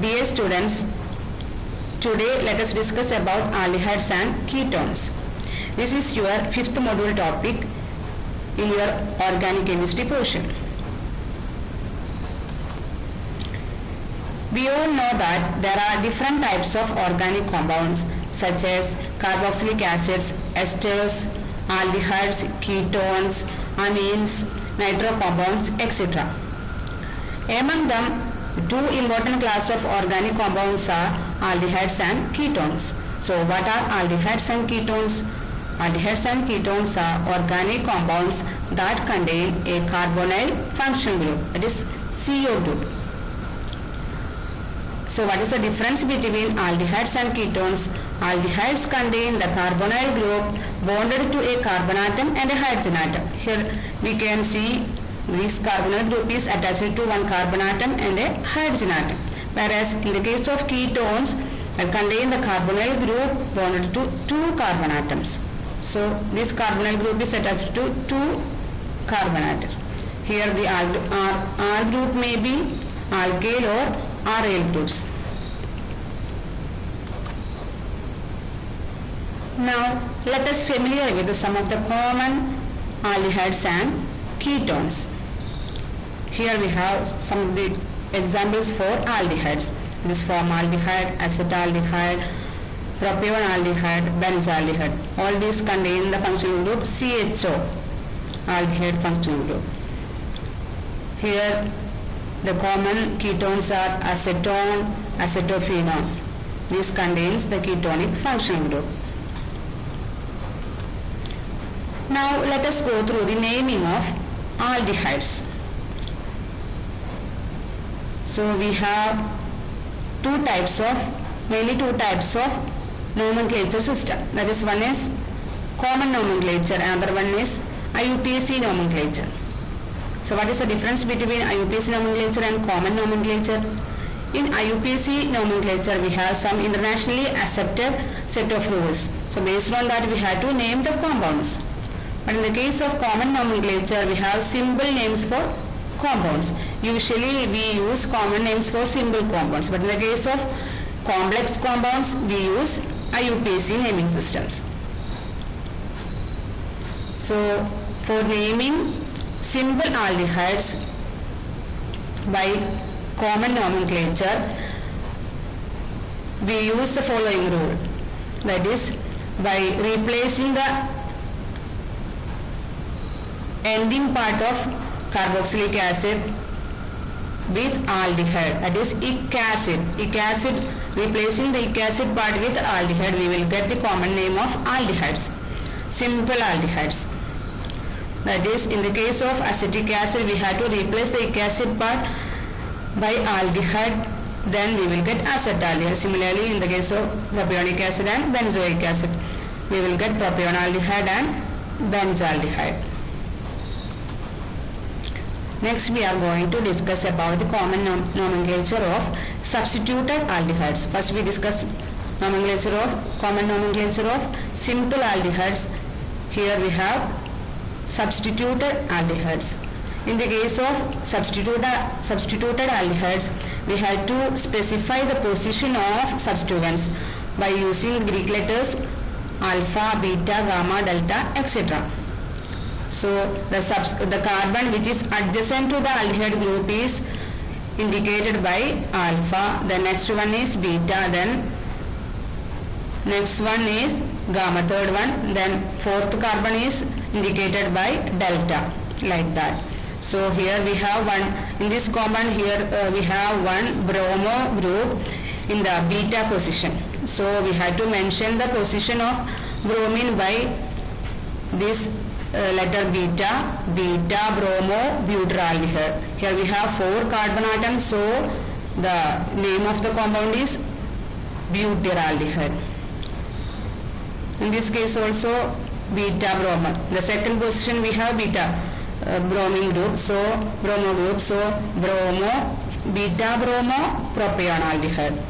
Dear students, today let us discuss about aldehydes and ketones. This is your fifth module topic in your organic chemistry portion. We all know that there are different types of organic compounds such as carboxylic acids, esters, aldehydes, ketones, amines, nitro compounds, etc. Among them, two important classes of organic compounds are aldehydes and ketones. So what are aldehydes and ketones? Aldehydes and ketones are organic compounds that contain a carbonyl functional group, that is CO group. So what is the difference between aldehydes and ketones? Aldehydes contain the carbonyl group bonded to a carbon atom and a hydrogen atom. Here we can see this carbonyl group is attached to one carbon atom and a hydrogen atom. Whereas in the case of ketones, they contain the carbonyl group bonded to two carbon atoms. So this carbonyl group is attached to two carbon atoms. Here the R group may be alkyl or aryl groups. Now let us familiar with some of the common aldehydes and ketones. Here we have some of the examples for aldehydes. This formaldehyde, acetaldehyde, propionaldehyde, benzaldehyde. All these contain the functional group CHO, aldehyde functional group. Here the common ketones are acetone, acetophenone. This contains the ketonic functional group. Now let us go through the naming of aldehydes. So we have mainly two types of nomenclature system. That is, one is common nomenclature and other one is IUPAC nomenclature. So what is the difference between IUPAC nomenclature and common nomenclature? In IUPAC nomenclature we have some internationally accepted set of rules. So based on that we have to name the compounds. But in the case of common nomenclature we have simple names for compounds. Usually we use common names for simple compounds, but in the case of complex compounds we use IUPAC naming systems. So for naming simple aldehydes by common nomenclature we use the following rule, that is, by replacing the ending part of carboxylic acid with aldehyde, that is ic acid. Replacing the ic acid part with aldehyde, we will get the common name of aldehydes, simple aldehydes. That is, in the case of acetic acid we have to replace the ic acid part by aldehyde, then we will get acetaldehyde. Similarly, in the case of propionic acid and benzoic acid, we will get propionaldehyde and benzaldehyde. Next we are going to discuss about the common nomenclature of substituted aldehydes. First we discuss common nomenclature of simple aldehydes. Here we have substituted aldehydes. In the case of substituted aldehydes, we have to specify the position of substituents by using Greek letters alpha, beta, gamma, delta, etc. So the carbon which is adjacent to the aldehyde group is indicated by alpha, the next one is beta, then next one is gamma, third one, then fourth carbon is indicated by delta, like that. So here we have one, in this compound here we have one bromo group in the beta position. So we have to mention the position of bromine by this letter beta, bromo, butyraldehyde. Here we have 4 carbon atoms, so the name of the compound is butyraldehyde. In this case also beta bromo. The second position we have beta bromine group, so bromo group, so bromo, beta bromo, propionaldehyde.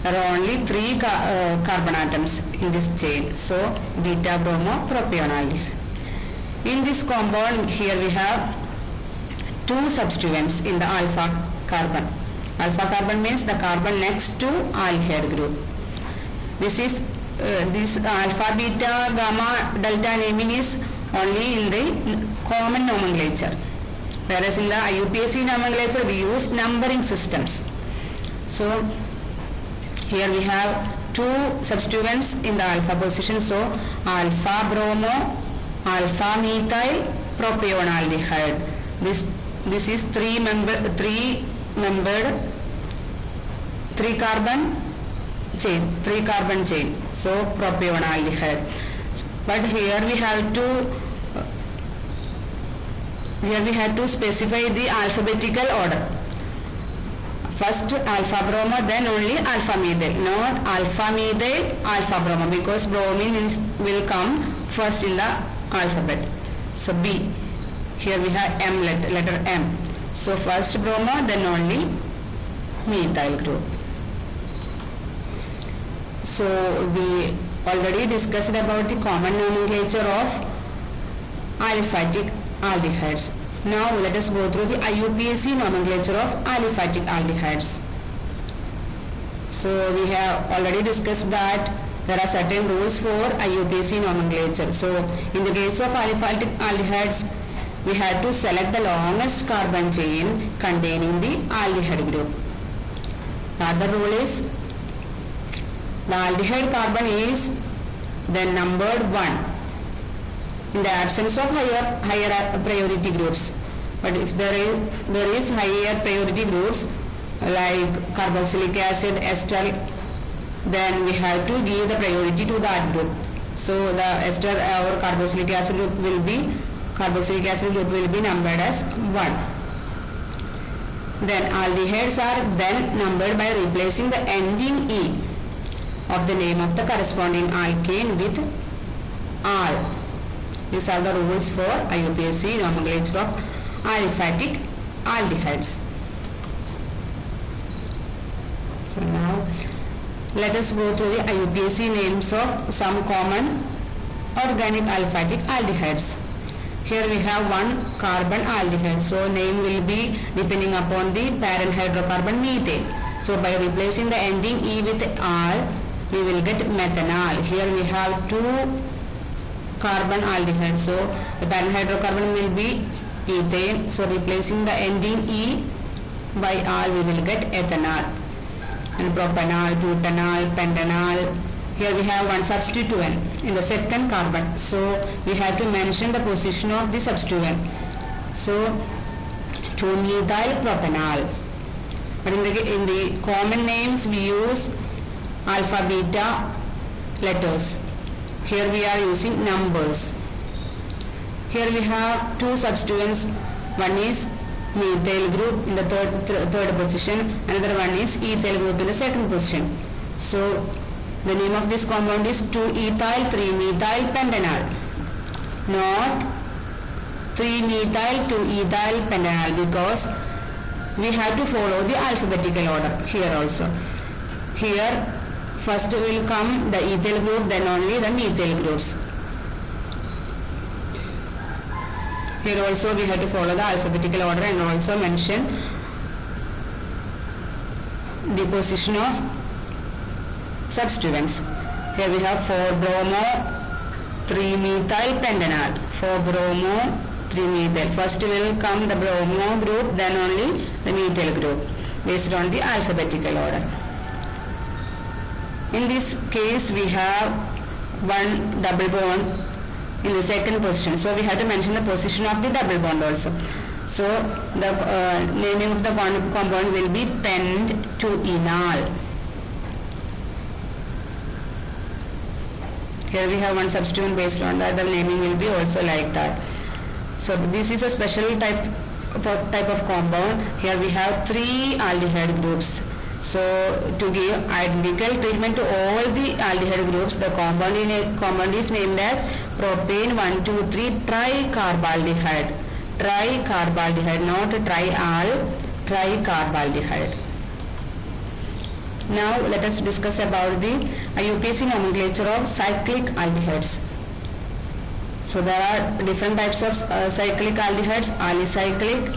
There are only 3 carbon atoms in this chain, so beta bromo, propionaldehyde. In this compound here we have 2 substituents in the alpha carbon. Alpha carbon means the carbon next to aldehyde group. This is this alpha, beta, gamma, delta naming is only in the common nomenclature, whereas in the IUPAC nomenclature we use numbering systems. So here we have two substituents in the alpha position. So alpha bromo, alpha methyl propionaldehyde. This is three membered three carbon chain. So propionaldehyde. But here we have to specify the alphabetical order. First alpha bromo, then only alpha methyl, not alpha methyl alpha bromo, because bromine will come first in the alphabet. So B, here we have M, letter M. So first bromo, then only methyl group. So we already discussed about the common nomenclature of aliphatic aldehydes. Now let us go through the IUPAC nomenclature of aliphatic aldehydes. So we have already discussed that there are certain rules for IUPAC nomenclature. So in the case of aliphatic aldehydes, we have to select the longest carbon chain containing the aldehyde group. The other rule is the aldehyde carbon is then numbered 1 in the absence of higher priority groups. But if there is higher priority groups like carboxylic acid, ester, then we have to give the priority to that group. So the ester or carboxylic acid group will be numbered as 1. Then aldehydes are then numbered by replacing the ending E of the name of the corresponding alkane with al. These are the rules for IUPAC nomenclature of aliphatic aldehydes. So now let us go through the IUPAC names of some common organic aliphatic aldehydes. Here we have one carbon aldehyde, so name will be depending upon the parent hydrocarbon methane. So by replacing the ending E with al, we will get methanol. Here we have two carbon aldehyde, so the parent hydrocarbon will be ethane, so replacing the ending E by al, we will get ethanol. And propanol, butanol, pentanol, here we have one substituent in the second carbon, so we have to mention the position of the substituent. So 2-methyl propanol. But in the common names we use alpha beta letters. Here we are using numbers. Here we have two substituents. One is methyl group in the third position, another one is ethyl group in the second position. So the name of this compound is 2-ethyl 3-methyl pentanol, not 3-methyl 2-ethyl pentanol, because we have to follow the alphabetical order here also. Here first will come the ethyl group, then only the methyl groups. Here also we have to follow the alphabetical order and also mention the position of substituents. Here we have 4-bromo 3-methyl pentanol. 4-bromo 3-methyl. First will come the bromo group, then only the methyl group based on the alphabetical order. In this case we have one double bond in the second position, so we have to mention the position of the double bond also. So the naming of the compound will be pent-2-enol. Here we have one substituent based on that, the naming will be also like that. So this is a special type of compound. Here we have 3 aldehyde groups. So to give identical treatment to all the aldehyde groups, the compound is named as propane 1,2,3 tricarbaldehyde. Tricarbaldehyde, not trial, tricarbaldehyde. Now let us discuss about the IUPAC nomenclature of cyclic aldehydes. So there are different types of cyclic aldehydes: alicyclic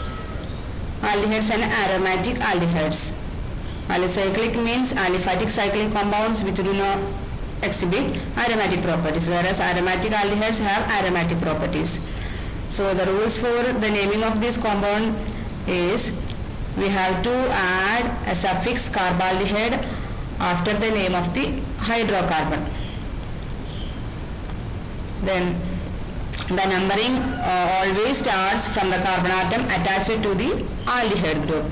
aldehydes and aromatic aldehydes. Alicyclic means aliphatic cyclic compounds which do not exhibit aromatic properties, whereas aromatic aldehydes have aromatic properties. So the rules for the naming of this compound is we have to add a suffix carbaldehyde after the name of the hydrocarbon. Then the numbering always starts from the carbon atom attached to the aldehyde group.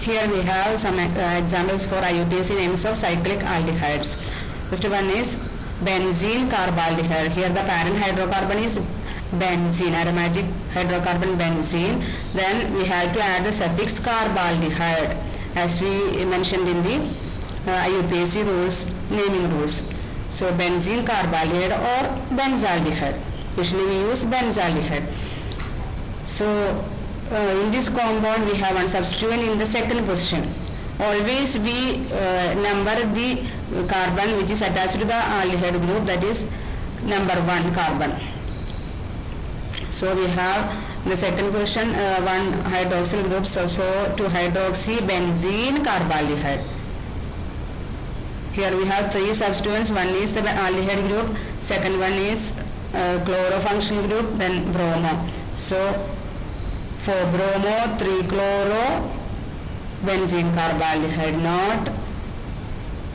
Here we have some examples for IUPAC names of cyclic aldehydes. First one is benzene carbaldehyde. Here the parent hydrocarbon is benzene, aromatic hydrocarbon benzene. Then we have to add the suffix carbaldehyde as we mentioned in the IUPAC rules, naming rules. So benzene carbaldehyde or benzaldehyde. Usually we use benzaldehyde. So in this compound we have one substituent in the second position. Always we number the carbon which is attached to the aldehyde group, that is number 1 carbon. So we have the second position one hydroxyl group, so 2-hydroxy benzene carbaldehyde. Here we have 3 substituents. One is the aldehyde group, second one is chlorofunctional group, then bromo. So for bromo 3-chloro benzene carbaldehyde, not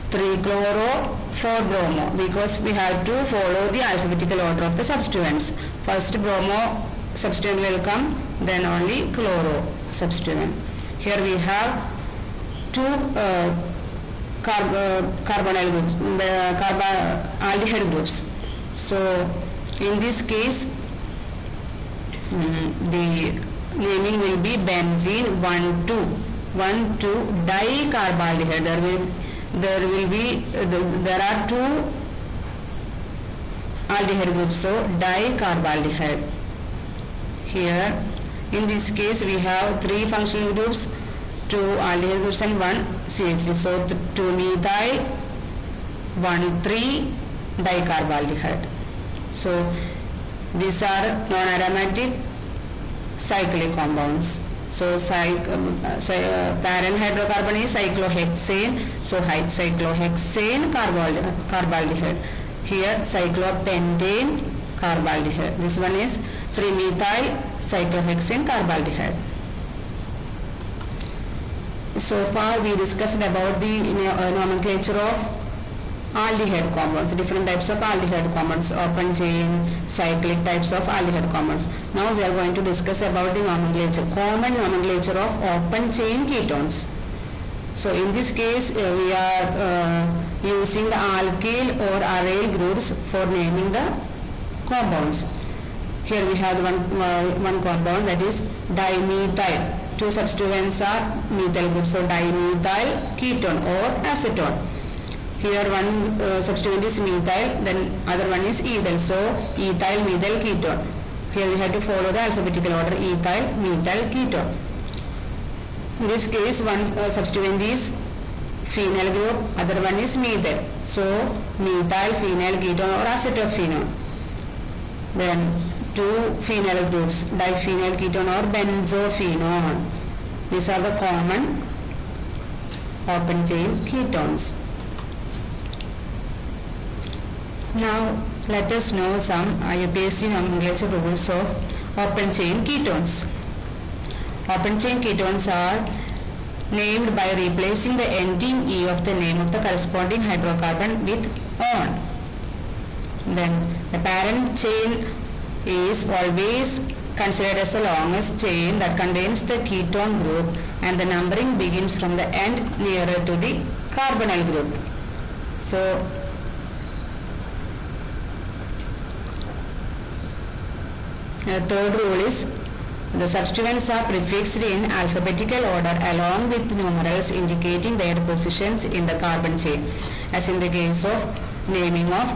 3-chloro 4-bromo, because we have to follow the alphabetical order of the substituents. First bromo substituent will come, then only chloro substituent. Here we have 2 carbonyl groups, aldehyde groups. So in this case the naming will be benzene 1,2 dicarbaldehyde. There are 2 aldehyde groups, so dicarbaldehyde. Here in this case we have 3 functional groups, 2 aldehyde groups and 1 CH3, so 2-methyl 1,3 dicarbaldehyde. So these are non-aromatic cyclic compounds. So parent hydrocarbon is cyclohexane, so cyclohexane carbaldehyde. Here cyclopentane carbaldehyde. This one is 3-methyl cyclohexane carbaldehyde. So far we discussed about the nomenclature of aldehyde compounds, different types of aldehyde compounds, open chain, cyclic types of aldehyde compounds. Now we are going to discuss about the nomenclature, common nomenclature of open chain ketones. So in this case we are using the alkyl or aryl groups for naming the compounds. Here we have one compound, that is dimethyl. 2 substituents are methyl groups, so dimethyl ketone or acetone. Here one substituent is methyl, then other one is ethyl, so ethyl methyl ketone. Here we have to follow the alphabetical order, ethyl methyl ketone. In this case one substituent is phenyl group, other one is methyl, so methyl phenyl ketone or acetophenone. Then 2 phenyl groups, diphenyl ketone or benzophenone. These are the common open chain ketones. Now let us know some IUPAC nomenclature rules of open chain ketones. Open chain ketones are named by replacing the ending E of the name of the corresponding hydrocarbon with on. Then the parent chain is always considered as the longest chain that contains the ketone group, and the numbering begins from the end nearer to the carbonyl group. So the third rule is the substituents are prefixed in alphabetical order along with numerals indicating their positions in the carbon chain, as in the case of naming of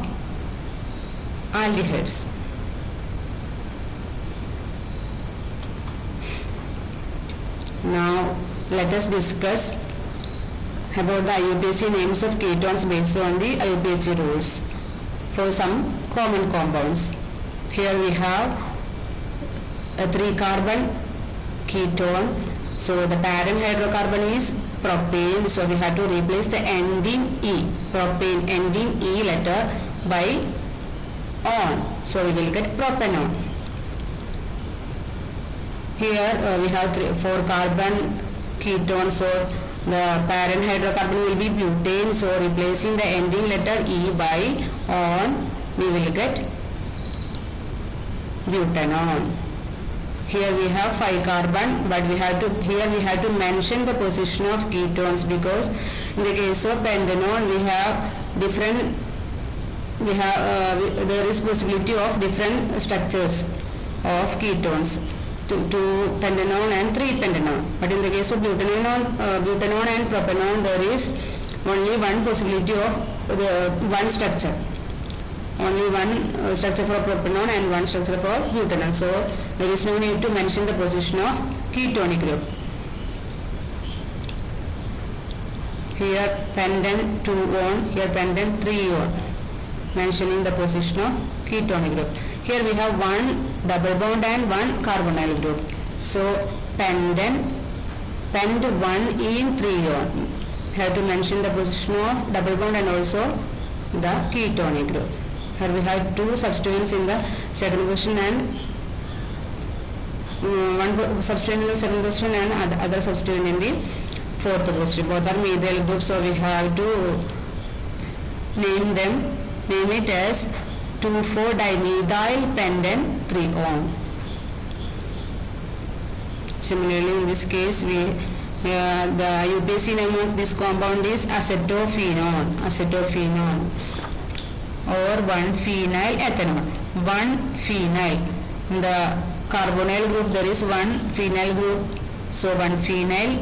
aldehydes. Now let us discuss about the IUPAC names of ketones based on the IUPAC rules for some common compounds. Here we have a 3-carbon ketone So the parent hydrocarbon is propane, so we have to replace the ending E, propane ending E letter by on, so we will get propanone. Here we have 4 carbon ketone, so the parent hydrocarbon will be butane, so replacing the ending letter E by on, we will get butanone. Here we have 5 carbon, but we have to mention the position of ketones, because in the case of pentanone we have different, there is possibility of different structures of ketones, 2 pentanone and 3 pentanone, but in the case of butanone and propanone there is only one possibility of one structure. Only one structure for propanone and one structure for butanone. So there is no need to mention the position of ketonic group. Here pentan 2 on, here pentan 3 on, mentioning the position of ketonic group. Here we have one double bond and one carbonyl group. So pentan 1 in 3 on. Have to mention the position of double bond and also the ketonic group. Here we have 2 substituents in the second position and one substituent in the second position and other substituent in the fourth position. Both are methyl groups, so we have to name it as 2,4-dimethyl pentan 3 on. Similarly, in this case, the IUPAC name of this compound is acetophenone or 1-phenyl ethanol. 1-phenyl. In the carbonyl group there is 1 phenyl group, so 1-phenyl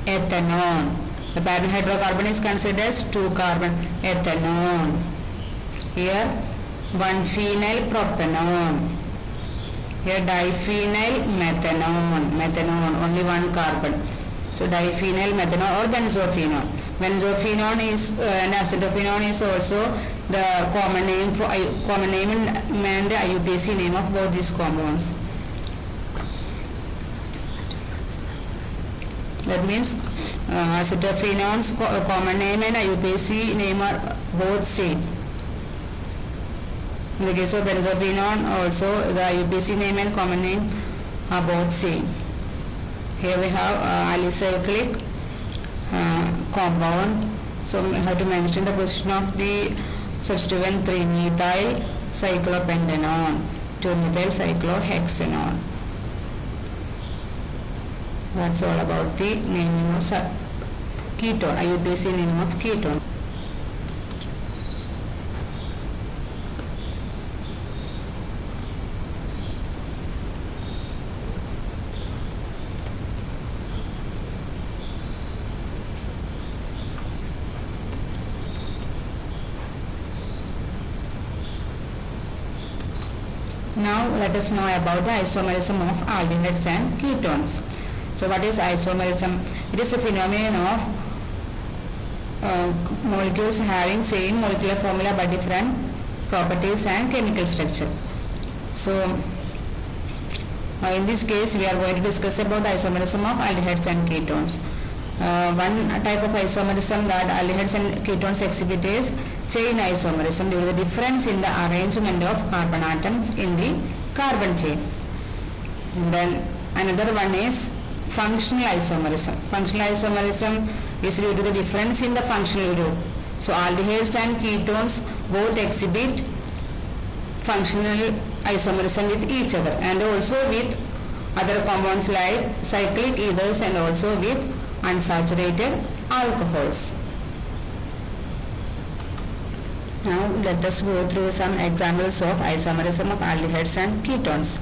ethanol. The parent hydrocarbon is considered as 2-carbon ethanol. Here 1-phenyl propanone. Here diphenyl methanol, only 1 carbon. So diphenyl methanol or benzophenone. Benzophenone is and acetophenone is also the common name and the IUPAC name of both these compounds. That means acetophenone's common name and IUPAC name are both same. In the case of benzophenone also the IUPAC name and common name are both same. Here we have alicyclic compound, so we have to mention the position of the substituent 3-methyl cyclopentanone, 2-methyl cyclohexanone. That's all about the naming of ketone, IUPAC name of ketone. Now let us know about the isomerism of aldehydes and ketones. So what is isomerism? It is a phenomenon of molecules having same molecular formula but different properties and chemical structure. So in this case we are going to discuss about the isomerism of aldehydes and ketones. One type of isomerism that aldehydes and ketones exhibit is chain isomerism due to the difference in the arrangement of carbon atoms in the carbon chain. And then another one is functional isomerism. Functional isomerism is due to the difference in the functional group. So aldehydes and ketones both exhibit functional isomerism with each other and also with other compounds like cyclic ethers and also with unsaturated alcohols. Now let us go through some examples of isomerism of aldehydes and ketones.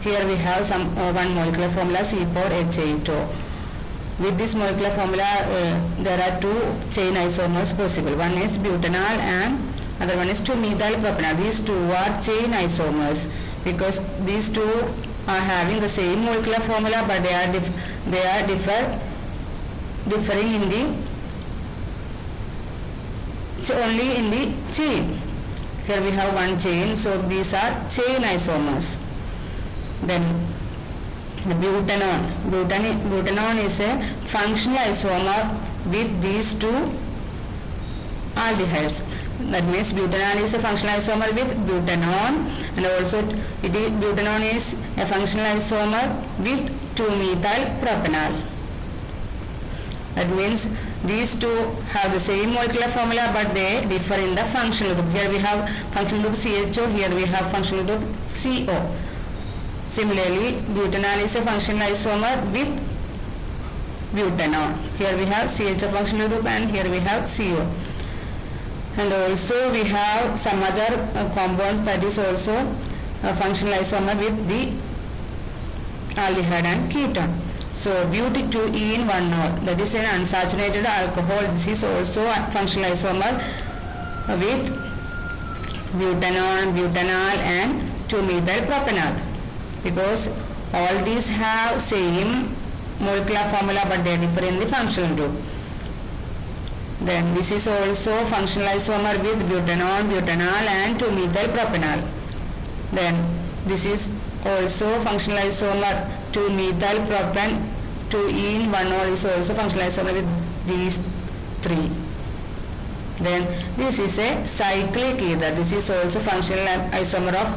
Here we have one molecular formula C4H8O. With this molecular formula there are 2 chain isomers possible. One is butanol and other one is 2-methyl propanol. These 2 are chain isomers because these 2 are having the same molecular formula but they are differing in the only in the chain. Here we have one chain, so these are chain isomers. Then The butanone is a functional isomer with these two aldehydes. That means butanol is a functional isomer with butanone, and also butanone is a functional isomer with 2-methyl propanol. That means these two have the same molecular formula, but they differ in the functional group. Here we have functional group CHO, here we have functional group CO. Similarly, butanol is a functional isomer with butanol. Here we have CHO functional group, and here we have CO. And also we have some other compounds that is also a functional isomer with the aldehyde and ketone. So but-2-ene-1-ol, that is an unsaturated alcohol. This is also a functional isomer with butanol, butanol and 2-methyl propanol, because all these have same molecular formula, but they differ in the functional group. Then this is also functional isomer with butanol, butanol and 2-methyl propanol. Then this is also functional isomer 2-methyl propan, 2-ene-1-ol is also functional isomer with these three. Then this is a cyclic ether. This is also functional isomer of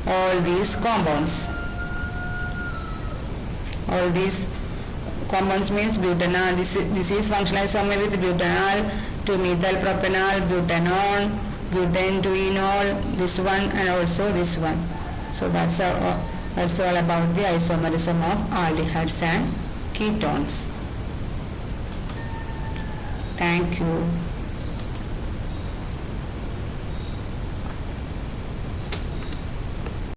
all these compounds. All these compounds means butanol. This is functional isomer with butanol, 2-methyl propanol, butanol, butane 2-enol, this one and also this one. So that's all about the isomerism of aldehydes and ketones. Thank you.